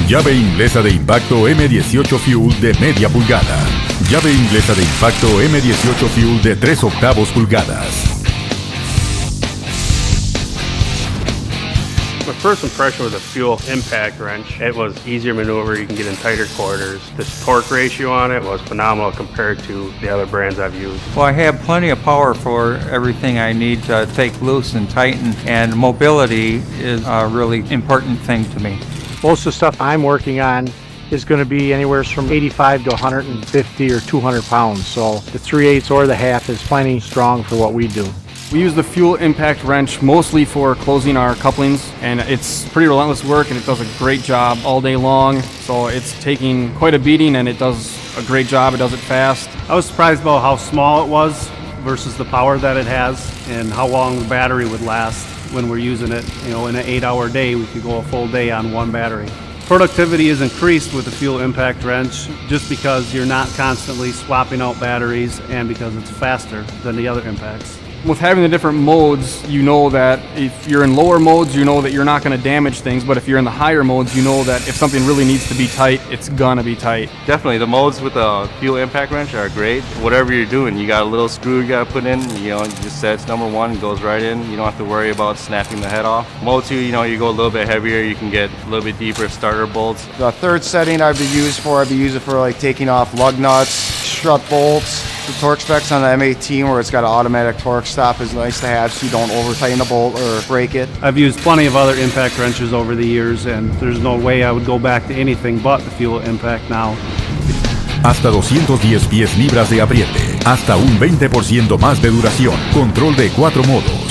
Llave inglesa de impacto M18 FUEL de media pulgada. Llave inglesa de impacto M18 FUEL de 3/8 pulgadas. My first impression with the fuel impact wrench, it was easier maneuver, you can get in tighter quarters. The torque ratio on it was phenomenal compared to the other brands I've used. Well, I have plenty of power for everything I need to take loose and tighten, and mobility is a really important thing to me. Most of the stuff I'm working on is going to be anywhere from 85 to 150 or 200 pounds, so the 3/8 or the half is plenty strong for what we do. We use the fuel impact wrench mostly for closing our couplings, and it's pretty relentless work and it does a great job all day long. So it's taking quite a beating and it does a great job, it does it fast. I was surprised about how small it was versus the power that it has and how long the battery would last when we're using it. You know, in an 8-hour day, we could go a full day on one battery. Productivity is increased with the fuel impact wrench just because you're not constantly swapping out batteries and because it's faster than the other impacts. With having the different modes, you know that if you're in lower modes, you know that you're not going to damage things, but if you're in the higher modes, you know that if something really needs to be tight, it's gonna be tight. Definitely, the modes with the fuel impact wrench are great. Whatever you're doing, you got a little screw you got to put in, you know, you just set it's number 1, it goes right in. You don't have to worry about snapping the head off. Mode 2, you know, you go a little bit heavier, you can get a little bit deeper starter bolts. The third setting I'd be using for like taking off lug nuts, strut bolts. The torque specs on the M18 where it's got an automatic torque stop is nice to have so you don't over tighten a bolt or break it. I've used plenty of other impact wrenches over the years and there's no way I would go back to anything but the fuel impact now. Hasta 210 pies libras de apriete. Hasta un 20% más de duración. Control de 4 modos.